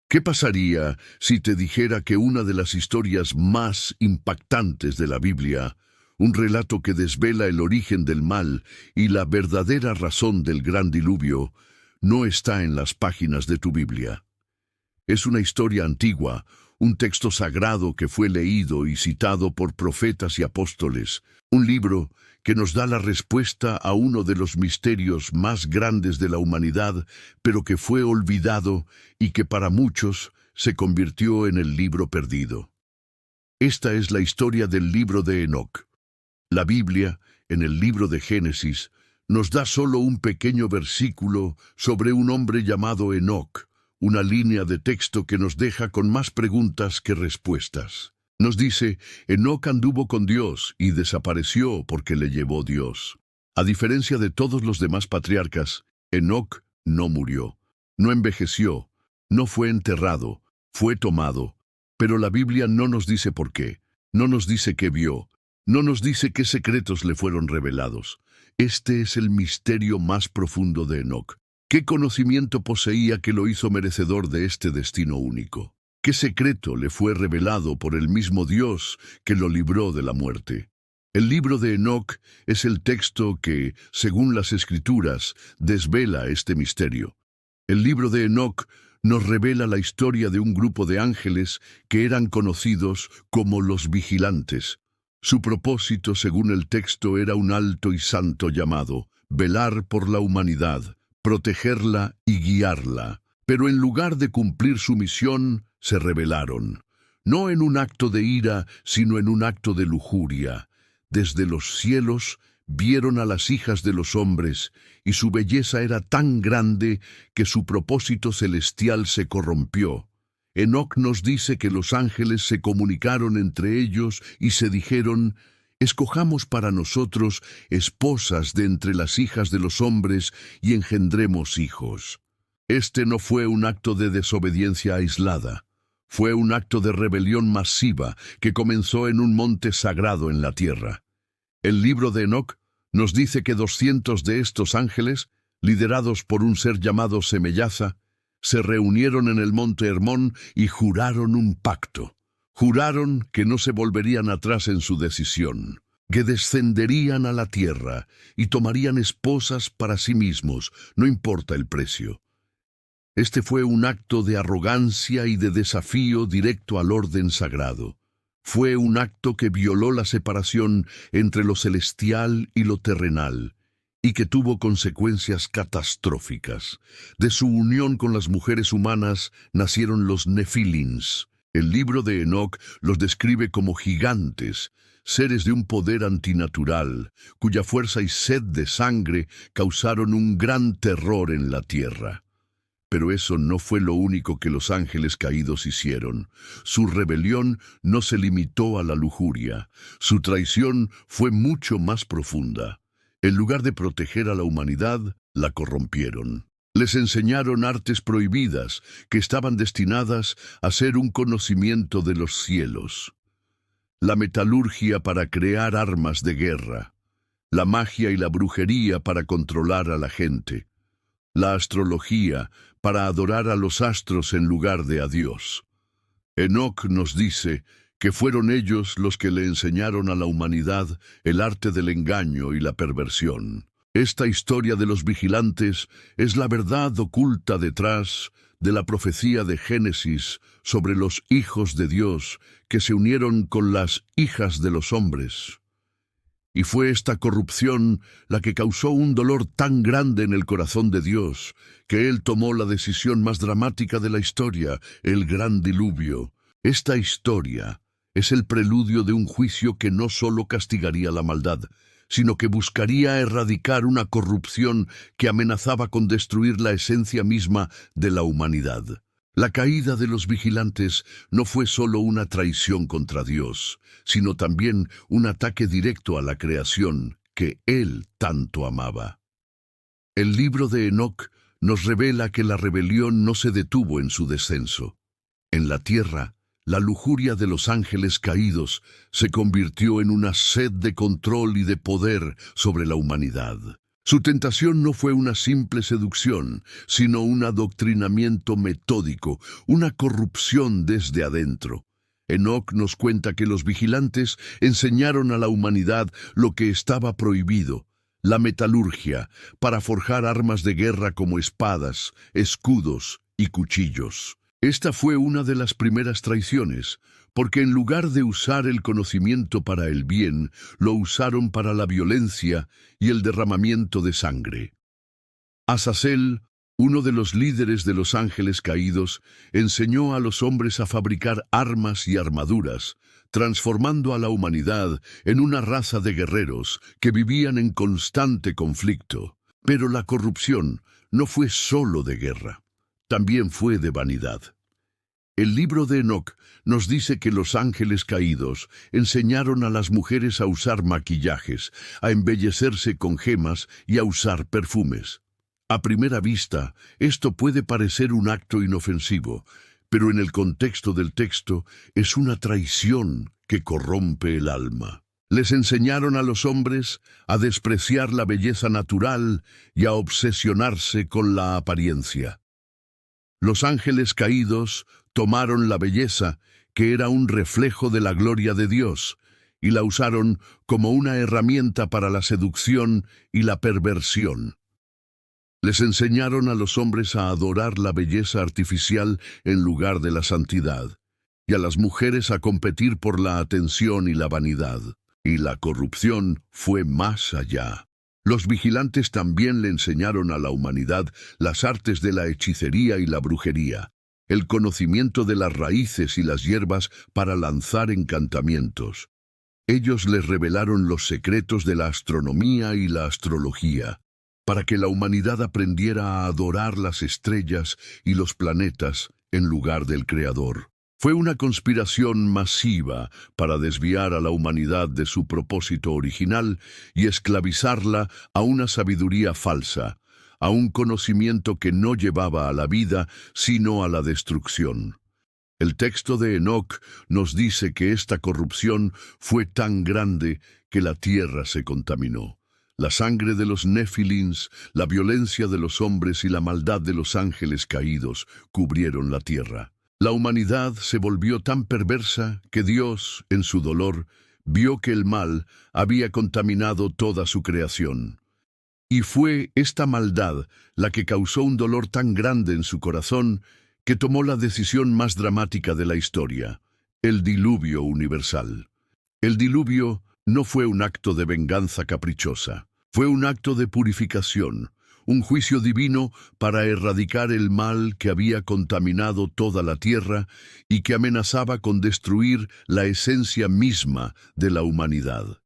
¿Qué pasaría si te dijera que una de las historias más impactantes de la Biblia, un relato que desvela el origen del mal y la verdadera razón del gran diluvio, no está en las páginas de tu Biblia? Es una historia antigua, un texto sagrado que fue leído y citado por profetas y apóstoles, un libro que nos da la respuesta a uno de los misterios más grandes de la humanidad, pero que fue olvidado y que para muchos se convirtió en el libro perdido. Esta es la historia del libro de Enoc. La Biblia, en el libro de Génesis, nos da solo un pequeño versículo sobre un hombre llamado Enoc, una línea de texto que nos deja con más preguntas que respuestas. Nos dice, Enoc anduvo con Dios y desapareció porque le llevó Dios. A diferencia de todos los demás patriarcas, Enoc no murió, no envejeció, no fue enterrado, fue tomado. Pero la Biblia no nos dice por qué, no nos dice qué vio, no nos dice qué secretos le fueron revelados. Este es el misterio más profundo de Enoc. ¿Qué conocimiento poseía que lo hizo merecedor de este destino único? ¿Qué secreto le fue revelado por el mismo Dios que lo libró de la muerte? El libro de Enoc es el texto que, según las Escrituras, desvela este misterio. El libro de Enoc nos revela la historia de un grupo de ángeles que eran conocidos como los vigilantes. Su propósito, según el texto, era un alto y santo llamado: velar por la humanidad, protegerla y guiarla. Pero en lugar de cumplir su misión, se rebelaron. No en un acto de ira, sino en un acto de lujuria. Desde los cielos vieron a las hijas de los hombres, y su belleza era tan grande que su propósito celestial se corrompió. Enoc nos dice que los ángeles se comunicaron entre ellos y se dijeron: escojamos para nosotros esposas de entre las hijas de los hombres y engendremos hijos. Este no fue un acto de desobediencia aislada. Fue un acto de rebelión masiva que comenzó en un monte sagrado en la tierra. El libro de Enoc nos dice que 200 de estos ángeles, liderados por un ser llamado Semellaza, se reunieron en el monte Hermón y juraron un pacto. Juraron que no se volverían atrás en su decisión, que descenderían a la tierra y tomarían esposas para sí mismos, no importa el precio. Este fue un acto de arrogancia y de desafío directo al orden sagrado. Fue un acto que violó la separación entre lo celestial y lo terrenal, y que tuvo consecuencias catastróficas. De su unión con las mujeres humanas nacieron los Nefilins. El libro de Enoc los describe como gigantes, seres de un poder antinatural, cuya fuerza y sed de sangre causaron un gran terror en la tierra. Pero eso no fue lo único que los ángeles caídos hicieron. Su rebelión no se limitó a la lujuria. Su traición fue mucho más profunda. En lugar de proteger a la humanidad, la corrompieron. Les enseñaron artes prohibidas que estaban destinadas a ser un conocimiento de los cielos. La metalurgia para crear armas de guerra. La magia y la brujería para controlar a la gente. La astrología para adorar a los astros en lugar de a Dios. Enoc nos dice que fueron ellos los que le enseñaron a la humanidad el arte del engaño y la perversión. Esta historia de los vigilantes es la verdad oculta detrás de la profecía de Génesis sobre los hijos de Dios que se unieron con las hijas de los hombres. Y fue esta corrupción la que causó un dolor tan grande en el corazón de Dios, que Él tomó la decisión más dramática de la historia, el gran diluvio. Esta historia es el preludio de un juicio que no solo castigaría la maldad, sino que buscaría erradicar una corrupción que amenazaba con destruir la esencia misma de la humanidad. La caída de los vigilantes no fue solo una traición contra Dios, sino también un ataque directo a la creación que Él tanto amaba. El libro de Enoc nos revela que la rebelión no se detuvo en su descenso. En la tierra, la lujuria de los ángeles caídos se convirtió en una sed de control y de poder sobre la humanidad. Su tentación no fue una simple seducción, sino un adoctrinamiento metódico, una corrupción desde adentro. Enoc nos cuenta que los vigilantes enseñaron a la humanidad lo que estaba prohibido, la metalurgia, para forjar armas de guerra como espadas, escudos y cuchillos. Esta fue una de las primeras traiciones, porque en lugar de usar el conocimiento para el bien, lo usaron para la violencia y el derramamiento de sangre. Azazel, uno de los líderes de los ángeles caídos, enseñó a los hombres a fabricar armas y armaduras, transformando a la humanidad en una raza de guerreros que vivían en constante conflicto. Pero la corrupción no fue solo de guerra, también fue de vanidad. El libro de Enoc nos dice que los ángeles caídos enseñaron a las mujeres a usar maquillajes, a embellecerse con gemas y a usar perfumes. A primera vista, esto puede parecer un acto inofensivo, pero en el contexto del texto es una traición que corrompe el alma. Les enseñaron a los hombres a despreciar la belleza natural y a obsesionarse con la apariencia. Los ángeles caídos tomaron la belleza, que era un reflejo de la gloria de Dios, y la usaron como una herramienta para la seducción y la perversión. Les enseñaron a los hombres a adorar la belleza artificial en lugar de la santidad, y a las mujeres a competir por la atención y la vanidad. Y la corrupción fue más allá. Los vigilantes también le enseñaron a la humanidad las artes de la hechicería y la brujería, el conocimiento de las raíces y las hierbas para lanzar encantamientos. Ellos les revelaron los secretos de la astronomía y la astrología, para que la humanidad aprendiera a adorar las estrellas y los planetas en lugar del Creador. Fue una conspiración masiva para desviar a la humanidad de su propósito original y esclavizarla a una sabiduría falsa, a un conocimiento que no llevaba a la vida, sino a la destrucción. El texto de Enoc nos dice que esta corrupción fue tan grande que la tierra se contaminó. La sangre de los nefilins, la violencia de los hombres y la maldad de los ángeles caídos cubrieron la tierra. La humanidad se volvió tan perversa que Dios, en su dolor, vio que el mal había contaminado toda su creación. Y fue esta maldad la que causó un dolor tan grande en su corazón que tomó la decisión más dramática de la historia, el diluvio universal. El diluvio no fue un acto de venganza caprichosa, fue un acto de purificación, un juicio divino para erradicar el mal que había contaminado toda la tierra y que amenazaba con destruir la esencia misma de la humanidad.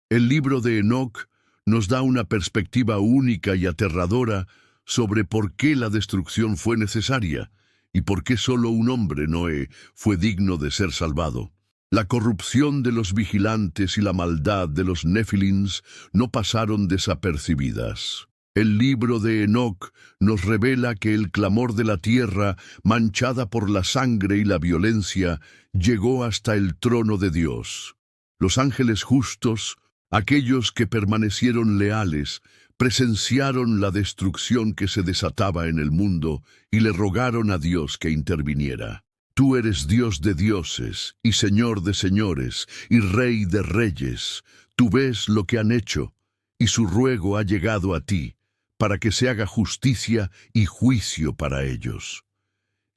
El libro de Enoc nos da una perspectiva única y aterradora sobre por qué la destrucción fue necesaria y por qué solo un hombre, Noé, fue digno de ser salvado. La corrupción de los vigilantes y la maldad de los nefilins no pasaron desapercibidas. El libro de Enoc nos revela que el clamor de la tierra, manchada por la sangre y la violencia, llegó hasta el trono de Dios. Los ángeles justos, aquellos que permanecieron leales, presenciaron la destrucción que se desataba en el mundo y le rogaron a Dios que interviniera. Tú eres Dios de dioses y Señor de señores y Rey de reyes. Tú ves lo que han hecho y su ruego ha llegado a ti, para que se haga justicia y juicio para ellos.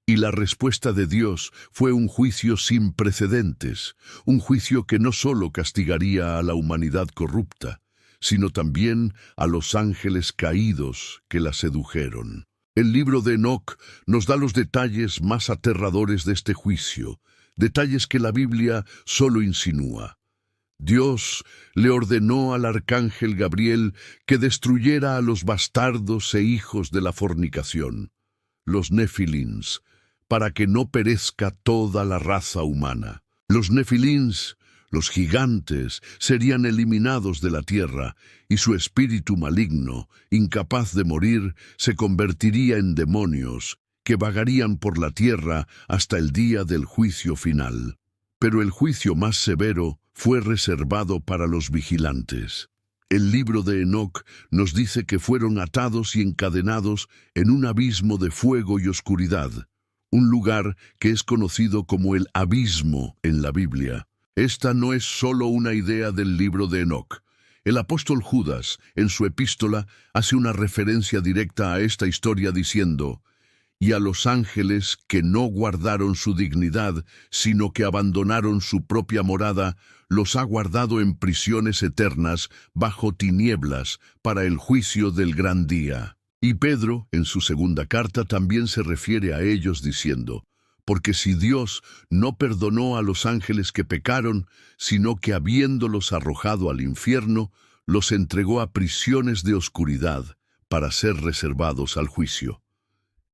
Y la respuesta de Dios fue un juicio sin precedentes, un juicio que no solo castigaría a la humanidad corrupta, sino también a los ángeles caídos que la sedujeron. El libro de Enoc nos da los detalles más aterradores de este juicio, detalles que la Biblia solo insinúa. Dios le ordenó al arcángel Gabriel que destruyera a los bastardos e hijos de la fornicación, los nefilins, para que no perezca toda la raza humana. Los nefilins, los gigantes, serían eliminados de la tierra, y su espíritu maligno, incapaz de morir, se convertiría en demonios, que vagarían por la tierra hasta el día del juicio final. Pero el juicio más severo fue reservado para los vigilantes. El libro de Enoc nos dice que fueron atados y encadenados en un abismo de fuego y oscuridad, un lugar que es conocido como el abismo en la Biblia. Esta no es solo una idea del libro de Enoc. El apóstol Judas, en su epístola, hace una referencia directa a esta historia diciendo: «Y a los ángeles que no guardaron su dignidad, sino que abandonaron su propia morada, los ha guardado en prisiones eternas, bajo tinieblas, para el juicio del gran día». Y Pedro, en su segunda carta, también se refiere a ellos diciendo: «Porque si Dios no perdonó a los ángeles que pecaron, sino que habiéndolos arrojado al infierno, los entregó a prisiones de oscuridad, para ser reservados al juicio».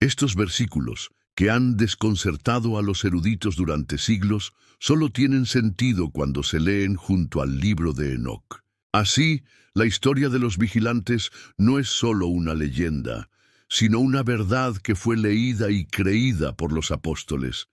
Estos versículos, que han desconcertado a los eruditos durante siglos, solo tienen sentido cuando se leen junto al libro de Enoc. Así, la historia de los vigilantes no es solo una leyenda, sino una verdad que fue leída y creída por los apóstoles.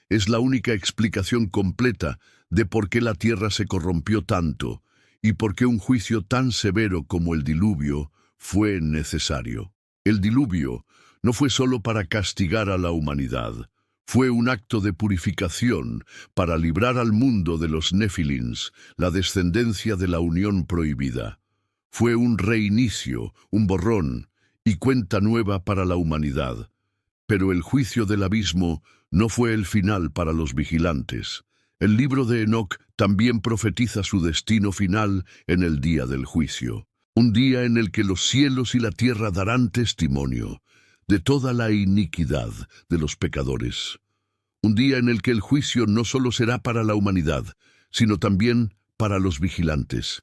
Es la única explicación completa de por qué la tierra se corrompió tanto y por qué un juicio tan severo como el diluvio fue necesario. El diluvio no fue solo para castigar a la humanidad, fue un acto de purificación para librar al mundo de los Nefilins, la descendencia de la unión prohibida. Fue un reinicio, un borrón y cuenta nueva para la humanidad. Pero el juicio del abismo no fue el final para los vigilantes. El libro de Enoc también profetiza su destino final en el día del juicio. Un día en el que los cielos y la tierra darán testimonio de toda la iniquidad de los pecadores. Un día en el que el juicio no solo será para la humanidad, sino también para los vigilantes,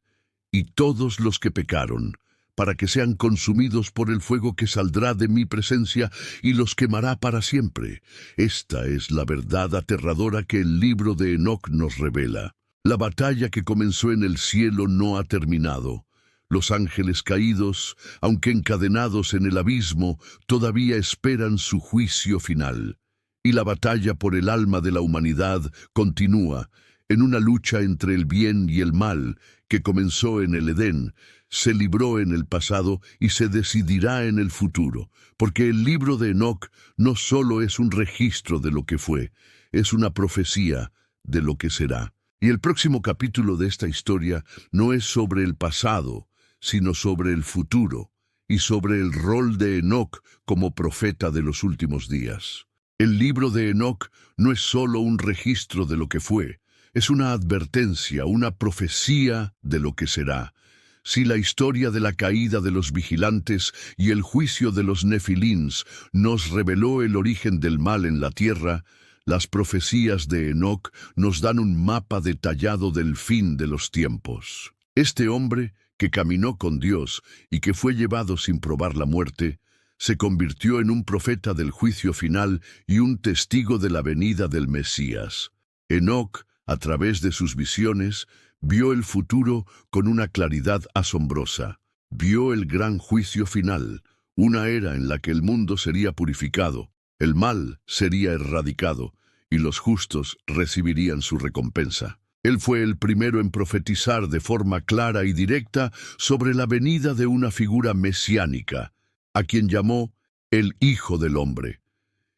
y todos los que pecaron, para que sean consumidos por el fuego que saldrá de mi presencia y los quemará para siempre. Esta es la verdad aterradora que el libro de Enoc nos revela. La batalla que comenzó en el cielo no ha terminado. Los ángeles caídos, aunque encadenados en el abismo, todavía esperan su juicio final. Y la batalla por el alma de la humanidad continúa, en una lucha entre el bien y el mal, que comenzó en el Edén, se libró en el pasado y se decidirá en el futuro, porque el libro de Enoc no solo es un registro de lo que fue, es una profecía de lo que será. Y el próximo capítulo de esta historia no es sobre el pasado, sino sobre el futuro, y sobre el rol de Enoc como profeta de los últimos días. El libro de Enoc no es solo un registro de lo que fue, es una advertencia, una profecía de lo que será. Si la historia de la caída de los vigilantes y el juicio de los nefilins nos reveló el origen del mal en la tierra, las profecías de Enoc nos dan un mapa detallado del fin de los tiempos. Este hombre, que caminó con Dios y que fue llevado sin probar la muerte, se convirtió en un profeta del juicio final y un testigo de la venida del Mesías. Enoc, a través de sus visiones, vio el futuro con una claridad asombrosa. Vio el gran juicio final, una era en la que el mundo sería purificado, el mal sería erradicado y los justos recibirían su recompensa. Él fue el primero en profetizar de forma clara y directa sobre la venida de una figura mesiánica, a quien llamó el Hijo del Hombre.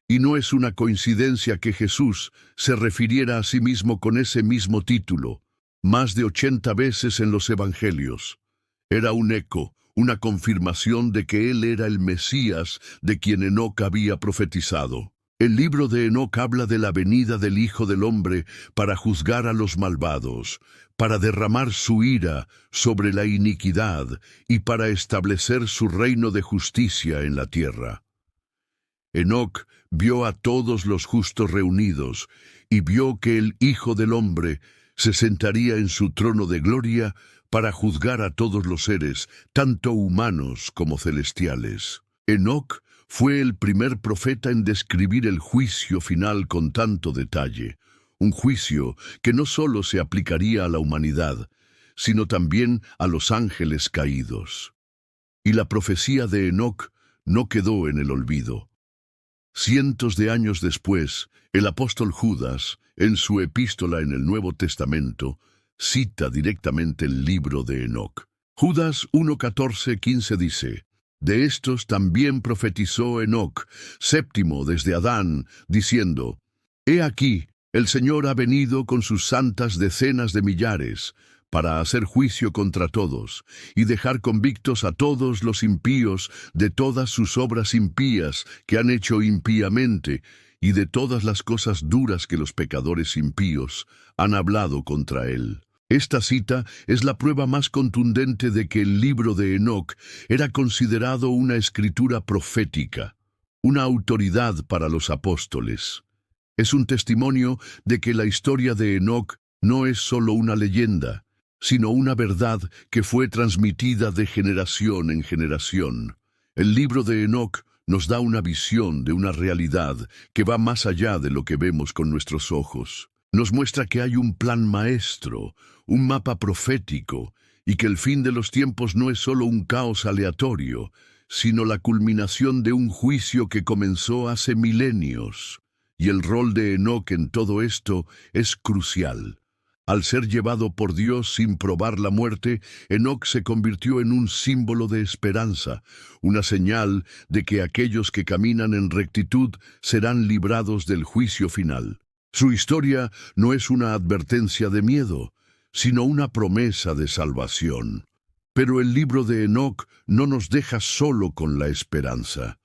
Y no es una coincidencia que Jesús se refiriera a sí mismo con ese mismo título, más de 80 veces en los Evangelios. Era un eco, una confirmación de que Él era el Mesías de quien Enoc había profetizado. El libro de Enoc habla de la venida del Hijo del Hombre para juzgar a los malvados, para derramar su ira sobre la iniquidad y para establecer su reino de justicia en la tierra. Enoc vio a todos los justos reunidos y vio que el Hijo del Hombre se sentaría en su trono de gloria para juzgar a todos los seres, tanto humanos como celestiales. Enoc fue el primer profeta en describir el juicio final con tanto detalle, un juicio que no solo se aplicaría a la humanidad, sino también a los ángeles caídos. Y la profecía de Enoc no quedó en el olvido. Cientos de años después, el apóstol Judas, en su epístola en el Nuevo Testamento, cita directamente el libro de Enoc. Judas 1:14-15 dice: De estos también profetizó Enoc, séptimo desde Adán, diciendo: He aquí, el Señor ha venido con sus santas decenas de millares, para hacer juicio contra todos, y dejar convictos a todos los impíos de todas sus obras impías que han hecho impíamente, y de todas las cosas duras que los pecadores impíos han hablado contra él. Esta cita es la prueba más contundente de que el libro de Enoc era considerado una escritura profética, una autoridad para los apóstoles. Es un testimonio de que la historia de Enoc no es solo una leyenda, sino una verdad que fue transmitida de generación en generación. El libro de Enoc nos da una visión de una realidad que va más allá de lo que vemos con nuestros ojos. Nos muestra que hay un plan maestro, un mapa profético, y que el fin de los tiempos no es solo un caos aleatorio, sino la culminación de un juicio que comenzó hace milenios. Y el rol de Enoc en todo esto es crucial. Al ser llevado por Dios sin probar la muerte, Enoc se convirtió en un símbolo de esperanza, una señal de que aquellos que caminan en rectitud serán librados del juicio final. Su historia no es una advertencia de miedo, sino una promesa de salvación. Pero el libro de Enoc no nos deja solo con la esperanza.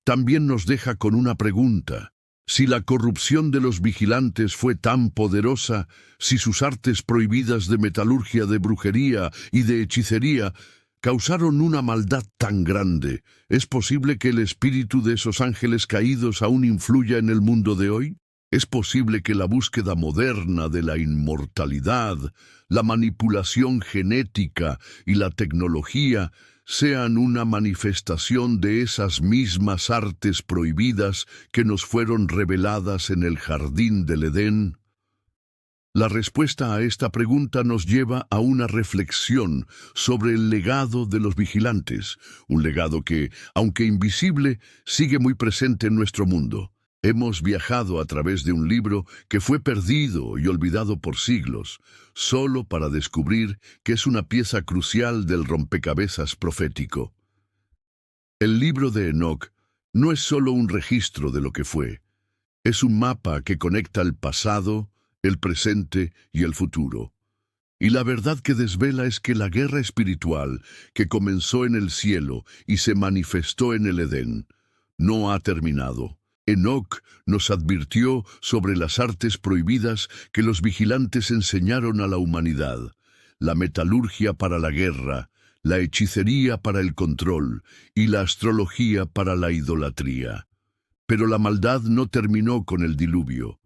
También nos deja con una pregunta. Si la corrupción de los vigilantes fue tan poderosa, si sus artes prohibidas de metalurgia, de brujería y de hechicería causaron una maldad tan grande, ¿es posible que el espíritu de esos ángeles caídos aún influya en el mundo de hoy? ¿Es posible que la búsqueda moderna de la inmortalidad, la manipulación genética y la tecnología sean una manifestación de esas mismas artes prohibidas que nos fueron reveladas en el jardín del Edén? La respuesta a esta pregunta nos lleva a una reflexión sobre el legado de los vigilantes, un legado que, aunque invisible, sigue muy presente en nuestro mundo. Hemos viajado a través de un libro que fue perdido y olvidado por siglos, solo para descubrir que es una pieza crucial del rompecabezas profético. El libro de Enoc no es solo un registro de lo que fue, es un mapa que conecta el pasado, el presente y el futuro. Y la verdad que desvela es que la guerra espiritual que comenzó en el cielo y se manifestó en el Edén no ha terminado. Enoc nos advirtió sobre las artes prohibidas que los vigilantes enseñaron a la humanidad: la metalurgia para la guerra, la hechicería para el control y la astrología para la idolatría. Pero la maldad no terminó con el diluvio.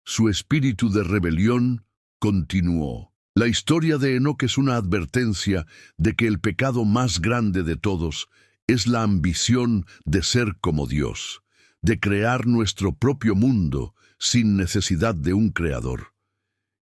Su espíritu de rebelión continuó. La historia de Enoc es una advertencia de que el pecado más grande de todos es la ambición de ser como Dios, de crear nuestro propio mundo sin necesidad de un creador.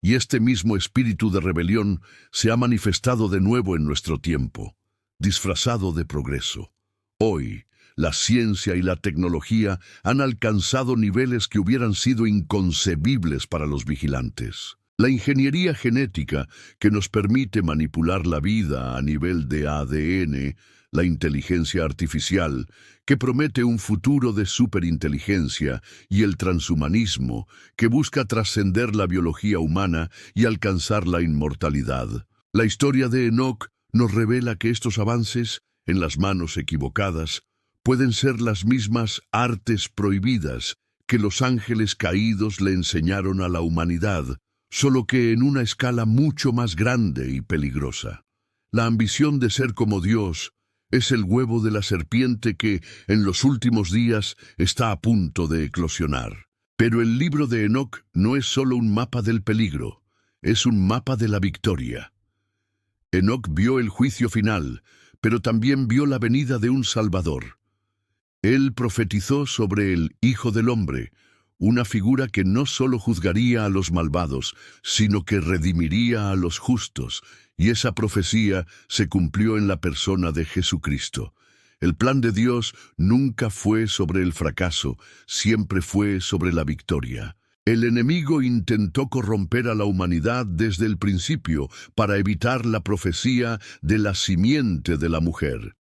Y este mismo espíritu de rebelión se ha manifestado de nuevo en nuestro tiempo, disfrazado de progreso. Hoy, la ciencia y la tecnología han alcanzado niveles que hubieran sido inconcebibles para los vigilantes. La ingeniería genética, que nos permite manipular la vida a nivel de ADN, la inteligencia artificial, que promete un futuro de superinteligencia, y el transhumanismo, que busca trascender la biología humana y alcanzar la inmortalidad. La historia de Enoc nos revela que estos avances, en las manos equivocadas, pueden ser las mismas artes prohibidas que los ángeles caídos le enseñaron a la humanidad, solo que en una escala mucho más grande y peligrosa. La ambición de ser como Dios es el huevo de la serpiente que, en los últimos días, está a punto de eclosionar. Pero el libro de Enoc no es solo un mapa del peligro, es un mapa de la victoria. Enoc vio el juicio final, pero también vio la venida de un Salvador. Él profetizó sobre el Hijo del Hombre, una figura que no solo juzgaría a los malvados, sino que redimiría a los justos, y esa profecía se cumplió en la persona de Jesucristo. El plan de Dios nunca fue sobre el fracaso, siempre fue sobre la victoria. El enemigo intentó corromper a la humanidad desde el principio para evitar la profecía de la simiente de la mujer.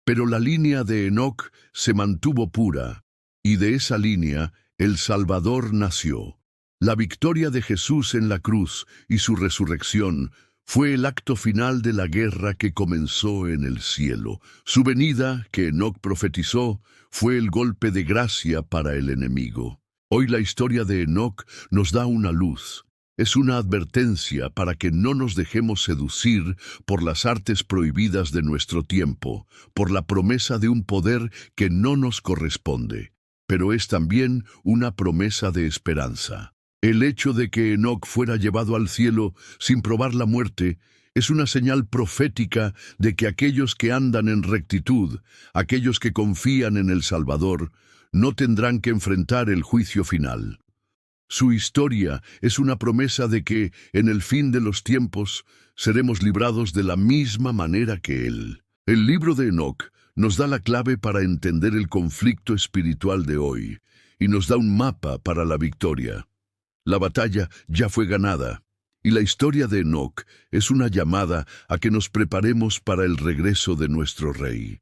Pero la línea de Enoc se mantuvo pura, y de esa línea el Salvador nació. La victoria de Jesús en la cruz y su resurrección fue el acto final de la guerra que comenzó en el cielo. Su venida, que Enoc profetizó, fue el golpe de gracia para el enemigo. Hoy la historia de Enoc nos da una luz. Es una advertencia para que no nos dejemos seducir por las artes prohibidas de nuestro tiempo, por la promesa de un poder que no nos corresponde. Pero es también una promesa de esperanza. El hecho de que Enoc fuera llevado al cielo sin probar la muerte es una señal profética de que aquellos que andan en rectitud, aquellos que confían en el Salvador, no tendrán que enfrentar el juicio final. Su historia es una promesa de que, en el fin de los tiempos, seremos librados de la misma manera que Él. El libro de Enoc nos da la clave para entender el conflicto espiritual de hoy y nos da un mapa para la victoria. La batalla ya fue ganada, y la historia de Enoc es una llamada a que nos preparemos para el regreso de nuestro Rey.